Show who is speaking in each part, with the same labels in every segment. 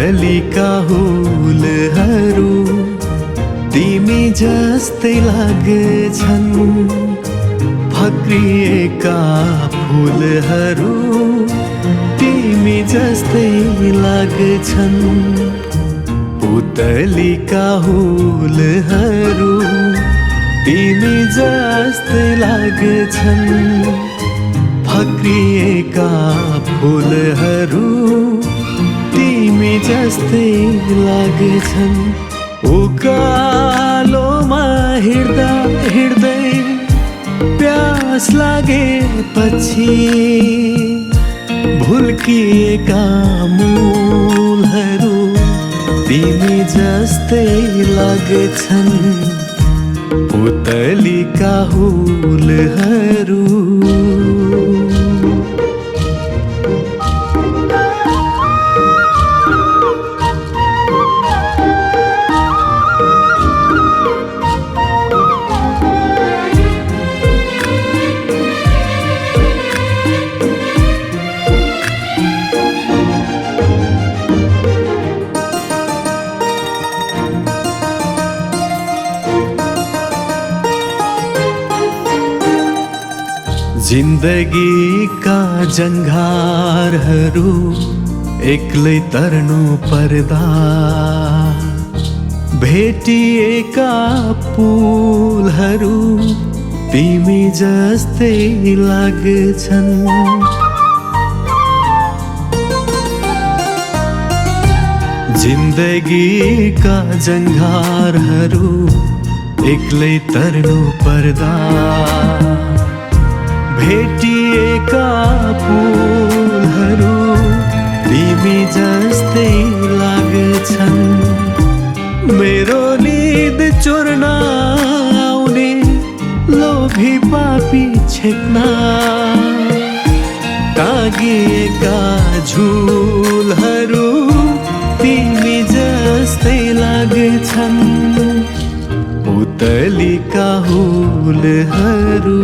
Speaker 1: पुतलीका हुलहरू तिमी जस्तै लाग्छन्, फक्रिएका फुलहरू तिमी जस्तै लाग्छन्। पुतलीका हुलहरू तिमी जस्तै लाग्छन्, फक्रिएका फुलहरू तिमी जस्तै लाग्छन्। उकालोमा हिँड्दा हिँड्दै प्यास लागेपछि भुल्किएका मूलहरू तिमी जस्तै लाग्छन्, पुतलीका हुलहरू। जिन्दगीका जङ्घारहरू एक्लै तर्नु पर्दा भेटिएका पुलहरू तिमी जस्तै लाग्छन्। जिन्दगीका जङ्घारहरू एक्लै तर्नु पर्दा भेटिएका फुलहरू तिमी जस्तै लाग्छन्। मेरो निद चोर्न आउने लोभी पापी छेक्न टाँगिएका झुलहरू तिमी जस्तै लाग्छन्, पुतलीका हुलहरू।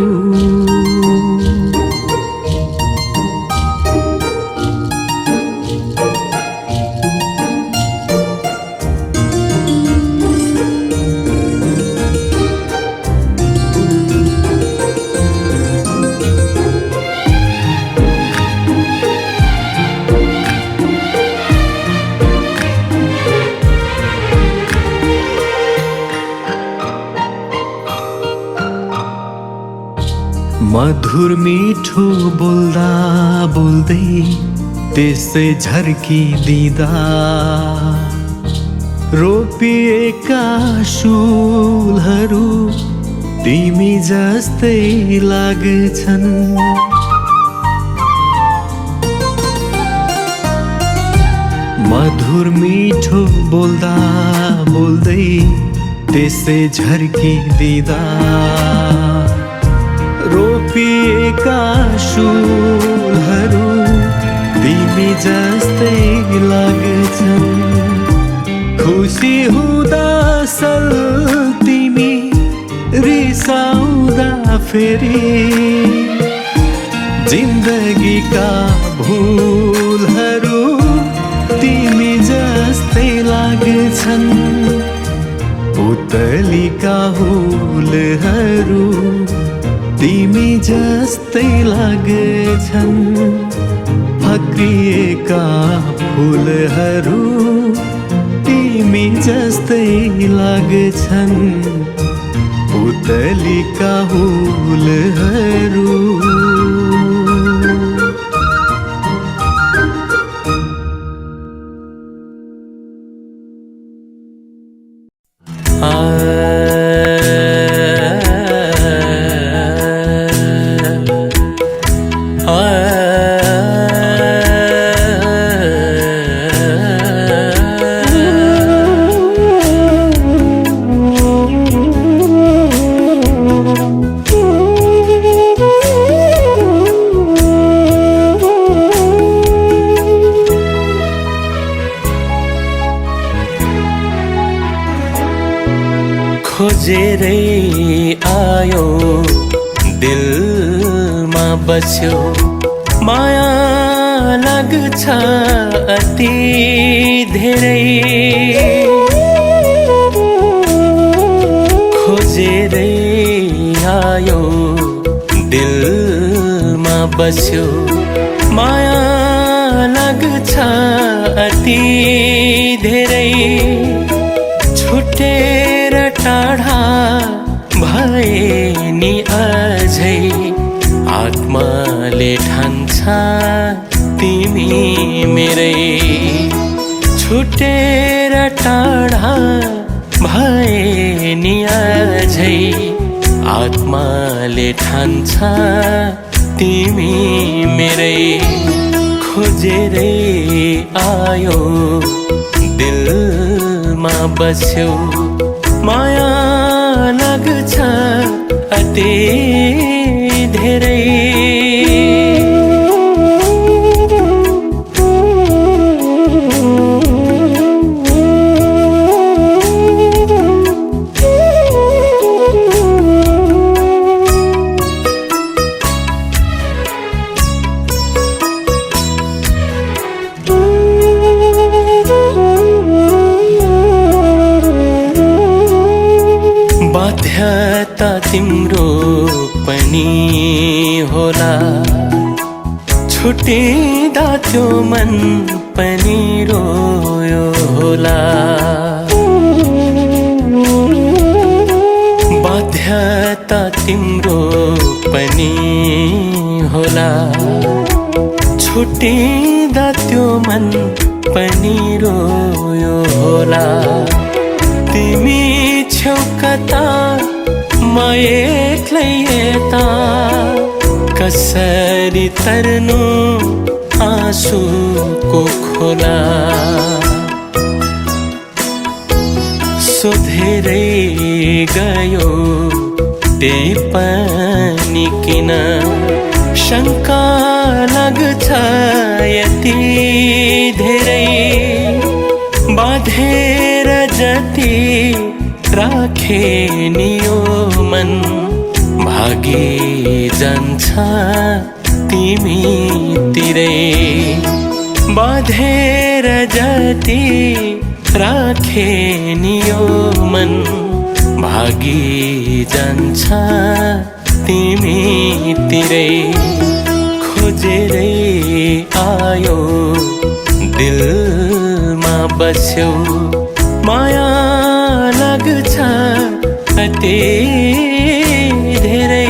Speaker 1: मधुर मिठो बोल्दा बोल्दै त्यसै झर्किदिँदा रोपिएका शुलहरू तिमी जस्तै लाग्छन्, मधुर मिठो बोल्दा बोल्दै त्यसै झर्किदिँदा रोपिएका शुलहरू तिमी जस्तै लाग्छन्। खुसी हुँदा सल तिमी रिसाउँदा फेरि जिन्दगीका भुलहरू तिमी जस्तै लाग्छन्, पुतलीका हुलहरू तिमी जस्तै लाग्छन्, फक्रिएका फुलहरू तिमी जस्तै लाग्छन्, पुतलीका हुलहरू।
Speaker 2: खोजेरै आयो दिलमा बस्यो माया लाग्छ अति धेरै खोजेरै आयो दिलमा बस्यो माया लाग्छ अति धेरै छुटेर टाढा भए नि अझै आत्माले ठान्छ तिमी मेरै छुटेर टाढा भए नि अझै आत्माले ठान्छ तिमी मेरै खोजेरै आयो दिलमा बस्यो माया लाग्छ अति धेरै बाध्यता तिम्रो पनि होला छुटिँदा त्यो मन पनि रोयो होला बाध्यता तिम्रो पनि होला छुटिँदा त्यो मन पनि रोयो होला तिमी छेउ कता म एक्लै यता कसरी तर्नु आँसुको खोला सोधेरै गयो त्यही पनि किन शङ्का लाग्छ यति धेरै बाँधेर जति राखे नि यो मन भागी जान्छ तिमीतिरै बाँधेर जति राखे नि यो मन भागी जान्छ तिमीतिरै खोजेरै आयो दिलमा बस्यो माया लाग्छ अति धेरै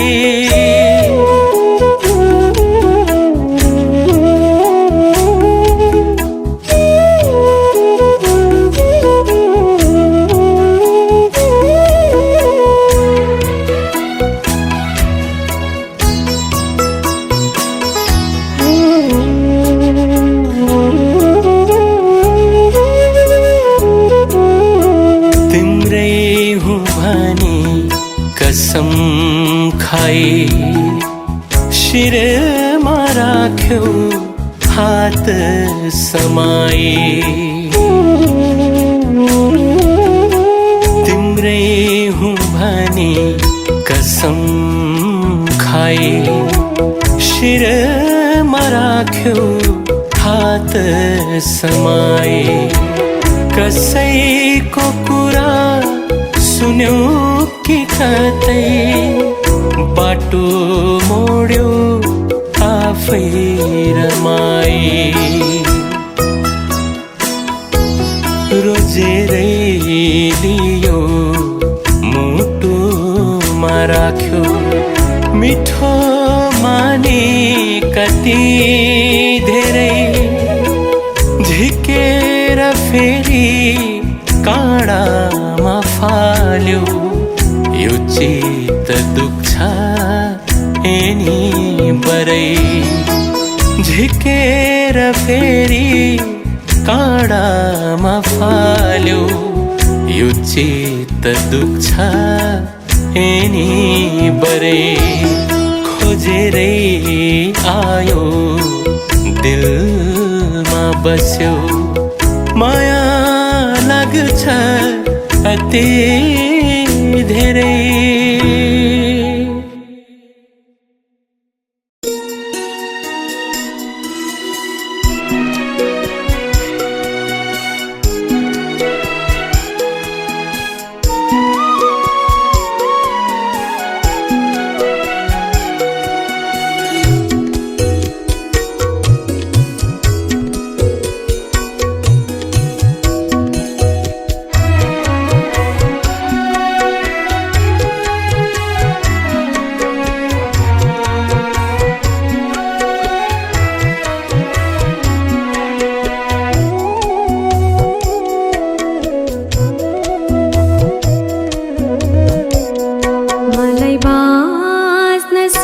Speaker 2: कसम खाई शिरमा राख्यो हात समाई तिम्रै हुँ भनी कसम खाई शिरमा राख्यो हात समाई कसैको कुरा सुन्यो कि कतै बाटो मोड्यो आफै रमाई रोजेरै लियो मुटुमा राख्यो मिठो माने कति धेरै झिकेर फेरि काँडामा फाल्यो यो चित्त दुख्छ एनी बरै झिकेर फेरि काँडामा फाल्यो यो चित्त दुख्छ एनी बरै खोजेरै आयो दिलमा बस्यो माया लाग्छ अति धेरै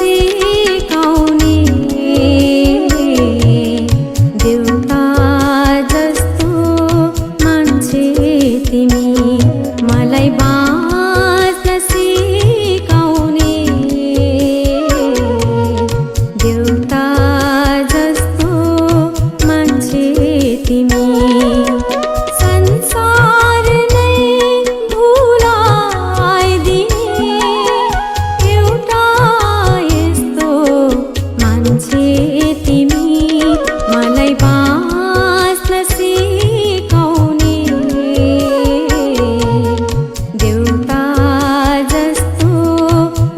Speaker 3: सिकाउने देउता जस्तो मान्छे तिमी मलाई बाँच्न सिकाउने देउता जस्तो मान्छे तिमी संसार नै भुलाइदिने एउटा यस्तो मान्छे तिमी मलाई बाँच्न सिकाउने देउता जस्तो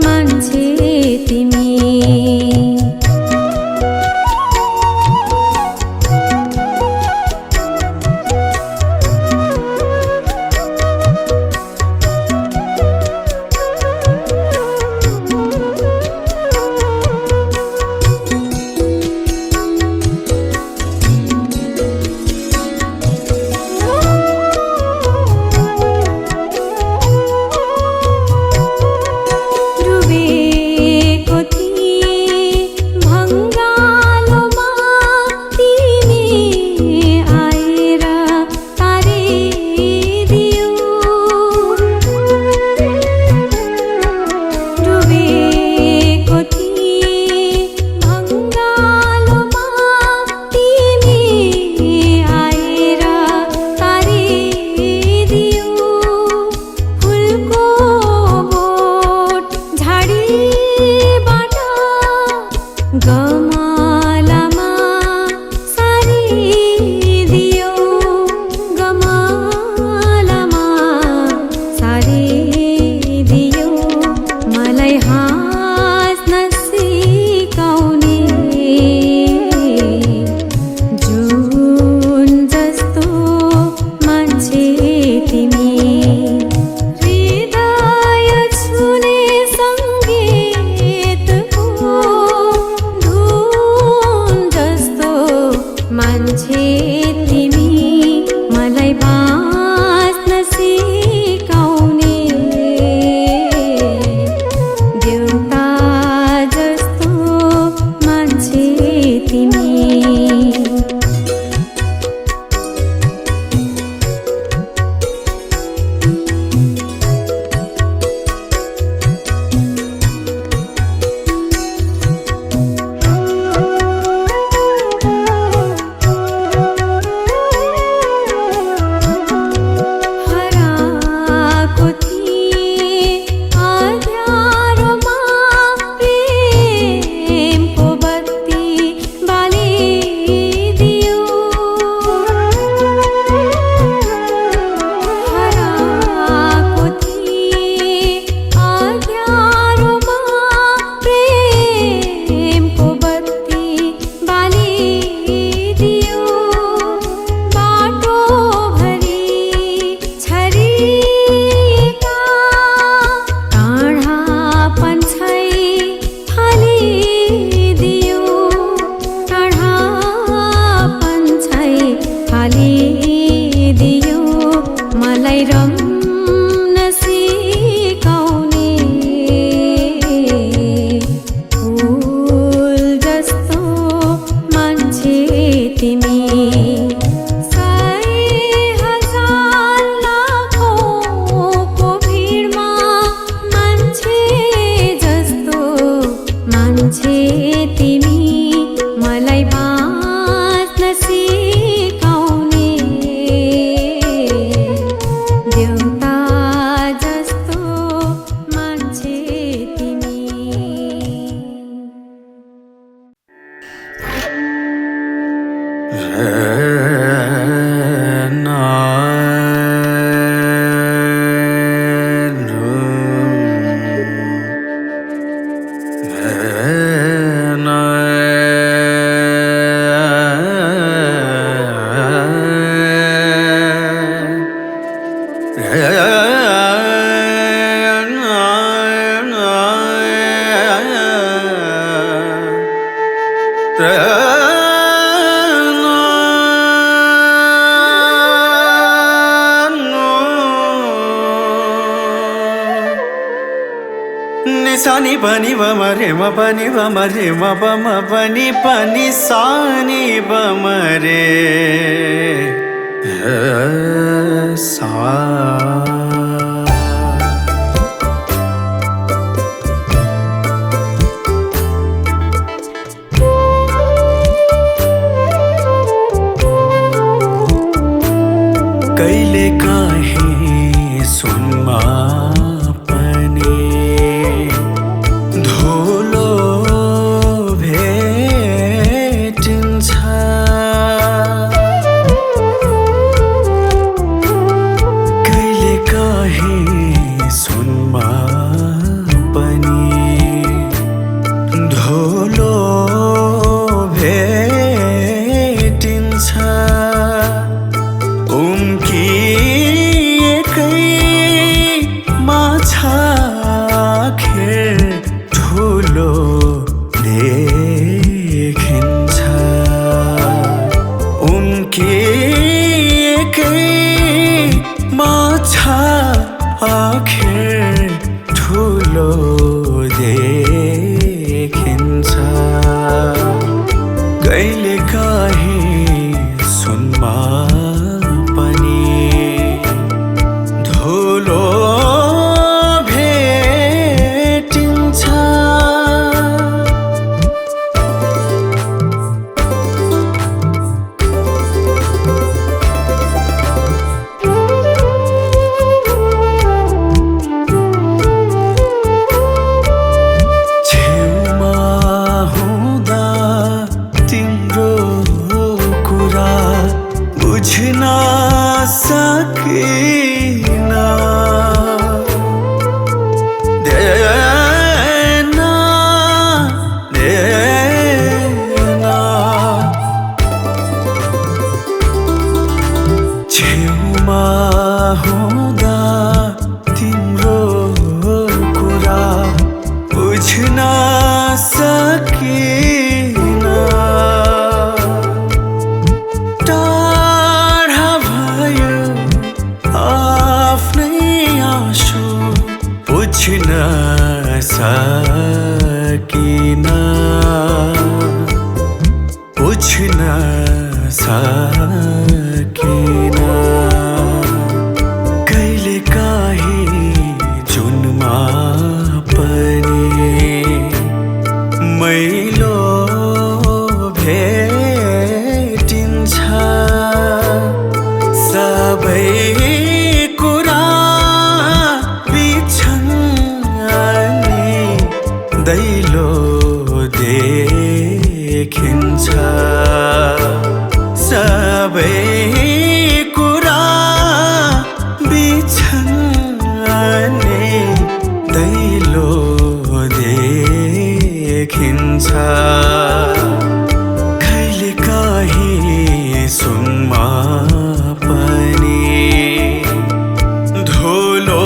Speaker 3: मान्छे तिमी डुबेको थिएँ भङ्गालोमा तिमी आएर तारिदियौ डुबेको थिएँ भङ्गालोमा तिमी आएर तारिदियौ फुलको बोट झाडीबाट गमलामा सारिदियौ गमलामा सारिदियौ मलाई हाँस्न सिकाउने जुन जस्तो मान्छे तिमी हृदय छुने सङ्गीतको धुन जस्तो मान्छे तिमी मलाई बाँच्न सिकाउने देउता जस्तो मान्छे तिमी हराएको थिएँ अँध्यारोमा प्रेमको बत्ती बालिदियौ हराएको थिएँ अँध्यारोमा प्रेमको बत्ती बालिदियौ बाटोभरि छरिएका टाढापन छै फालिदियौ टाढापन छै फालिदियौ मलाई रम्न सिकाउने फुल जस्तो मान्छे तिमी सय हजार लाखौँको भिडमा मान्छे जस्तो मान्छे तिमी मलाई बाँच्न सिकाउने देउता जस्तो मान्छे तिमी
Speaker 1: निशानी पनि बम रे म पनि बम रे म बम पनि पनि सानी बम रे सा कहिले काहीँ सुनमा पनि धुलो भेटिन्छ कहिले काहीँ सुनमा पनि धुलो भेटिन्छ ठुलो देखिन्छ उनकी एकै माछा आखिर ठुलो देखिन्छ कहिले काहीँ सुनमा पनि धुलो बुझ्न सकिन देना देना छेउमा हुँदा तिम्रो कुरा बुझ्न सकिन बुझ्न सकिन बुझ्न सकिन कहिले काहीँ जुनमा पनि मैलो भेटिन्छ सबै दैलो देखिन्छ सबै कुरा बिछन् दैलो देखिन्छ कहिले काहीँ सुनमा पनि धुलो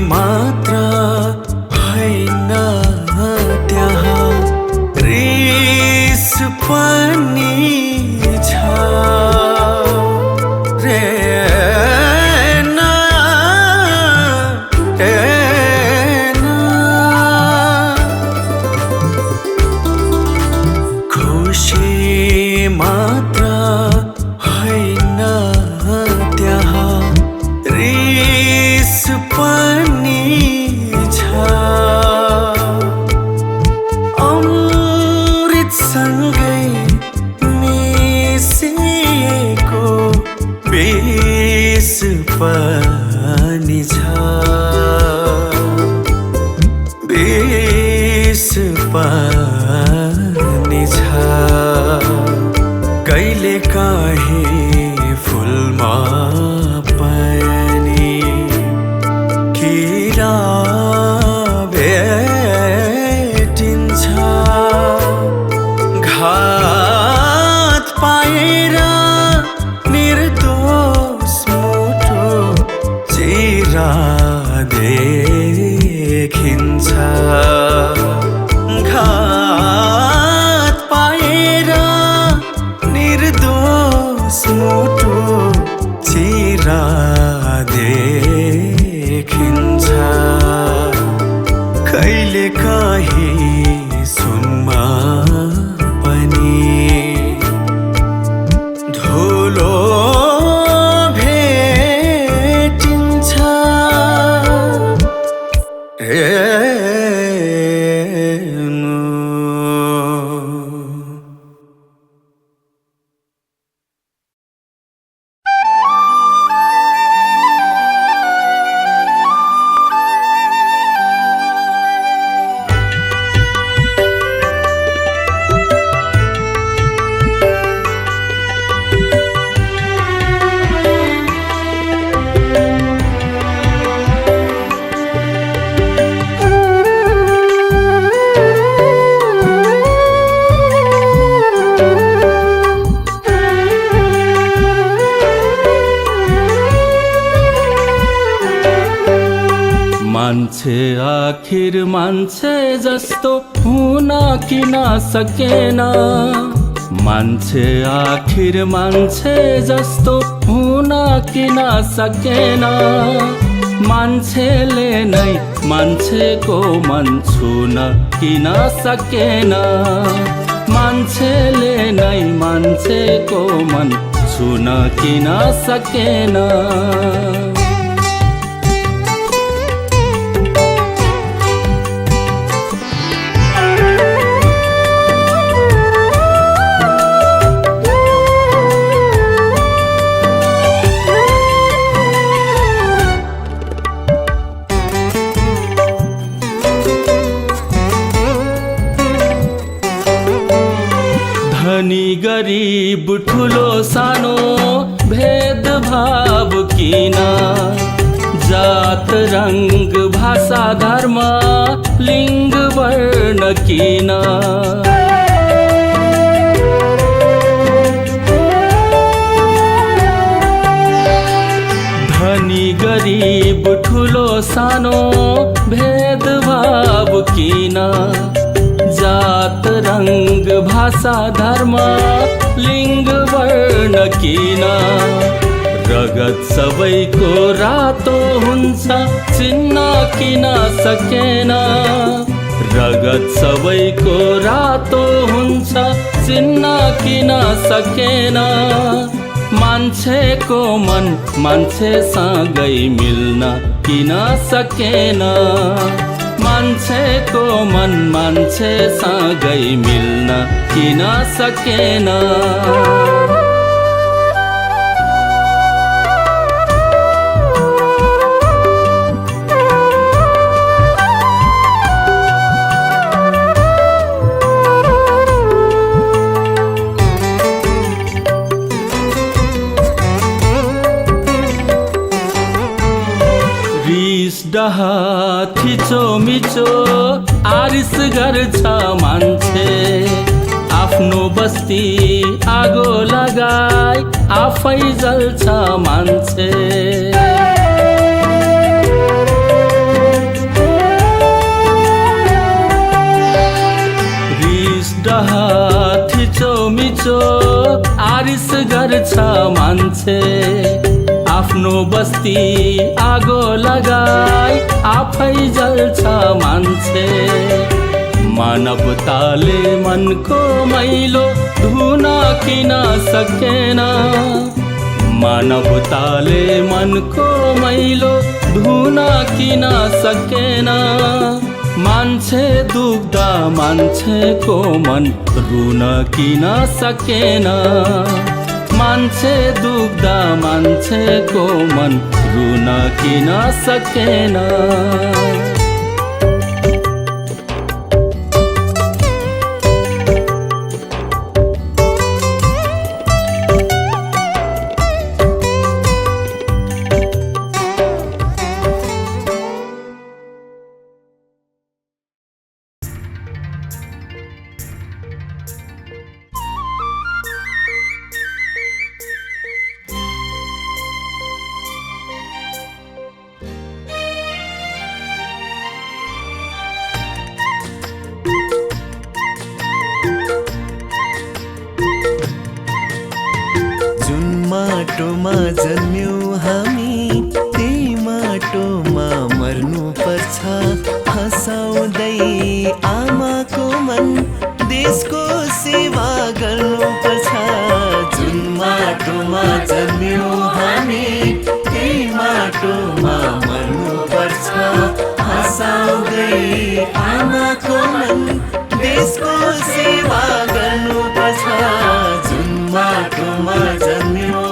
Speaker 1: मात्र होइन त्यहाँ रिस पनि छ रे ना खुसी मात्र होइन त्यहाँ रिस पनि छ अमृतसँगै मिसिएको विष पनि छ विष पनि छ कहिले काहीँ फुलमा पनि किरा भेटिन्छ घा
Speaker 2: मान्छे आखिर मान्छे जस्तो हुन किन सकेन मान्छे आखिर मान्छे जस्तो हुन किन सकेन मान्छेले नै मान्छेको मन छुन किन सकेन मान्छेले नै मान्छेको मन छुन किन सकेन धनी गरीब ठुलो सानो भेदभाव किन जात रंग भाषा धर्म लिंग वर्ण किन धनी गरीब ठुलो सानो भेदभाव किन जात रंग भाषा धर्म लिंग वर्ण किन रगत सबैको रातो हुन्छ चिन्न किन सकेन रगत सबैको रातो हुन्छ चिन्न किन सकेन मान्छेको मन मान्छेसँगै मिल्न किन सकेन मान्छेको मन मान्छेसँगै मिल्न किन सकेन डहा थिचो मिचो आरिस गर्छ मान्छे आफ्नो बस्ती आगो लगाई आफै जल्छ मान्छे रिस डहा थिचो मिचो आरिस गर्छ मान्छे आफ्नो बस्ती आगो लगाई आफै जल्छ मान्छे मानवताले मनको मैलो धुन किन सकेन मानवताले मनको मैलो धुन किन सकेन मान्छे दुख्दा मान्छेको मन रुन किन सकेन मान्छे दुख्दा मान्छेको मन रुन किन सकेन
Speaker 4: माटोमा जन्म्यौ हामी त्यही माटोमा मर्नु पर्छ हँसाउँदै आमाको मन देशको सेवा गर्नु पर्छ जुन माटोमा जन्म्यौ हामी त्यही माटोमा मर्नु पर्छ हँसाउँदै आमाको मन देशको सेवा गर्नु पर्छ जुन माटोमा जन्म्यौ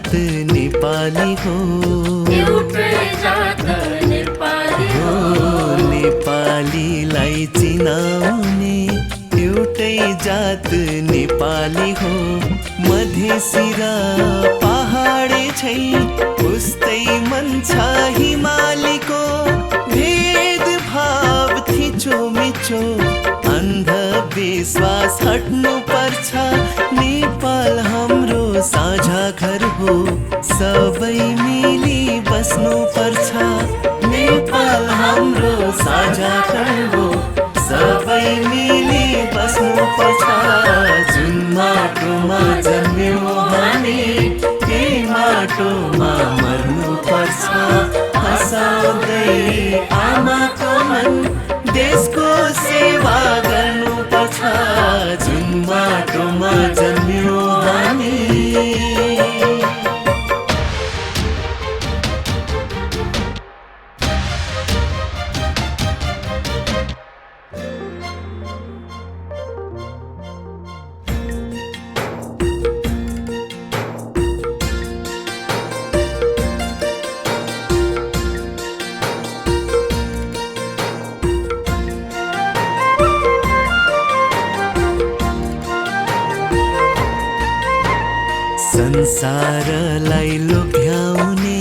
Speaker 4: जात नेपाली हो नेपालीलाई चिनाउने एउटै जात नेपाली हो मधेसी र पहाडे छै उस्तै मन छ हिमालीको भेदभाव थिचो मिचो अन्धविश्वास हट्नु पर्छ नेपाल हाम्रो साझा घर हो सबै मिली बस्नु पर्छ नेपाल हाम्रो साझा घर हो सबै मिली बस्नु पर्छ जुन माटोमा जन्म्यौ हामी त्यही माटोमा मर्नु पर्छ हँसाउँदै आमाको मन देशको सेवा गर्नु पर्छ जुन माटोमा जन्म्यौ हामी संसारलाई लोभ्याउने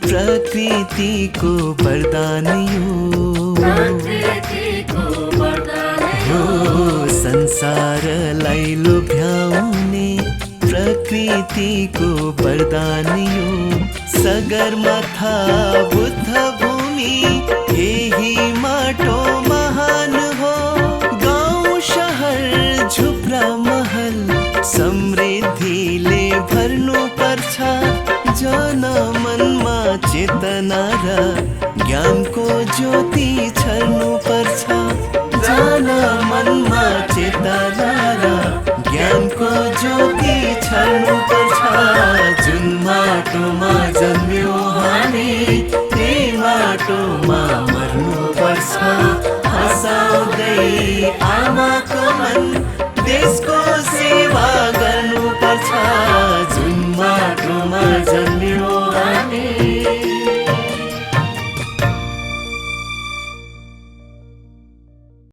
Speaker 4: प्रकृतिको वरदान हो संसारलाई लोभ्याउने प्रकृतिको वरदान यो सगरमाथा बुद्ध भूमि यही माटो महान हो गाउँ शहर झुप्रा महल समृद्धिले भर्नु पर्छ जनमनमा चेतना र ज्ञानको ज्योति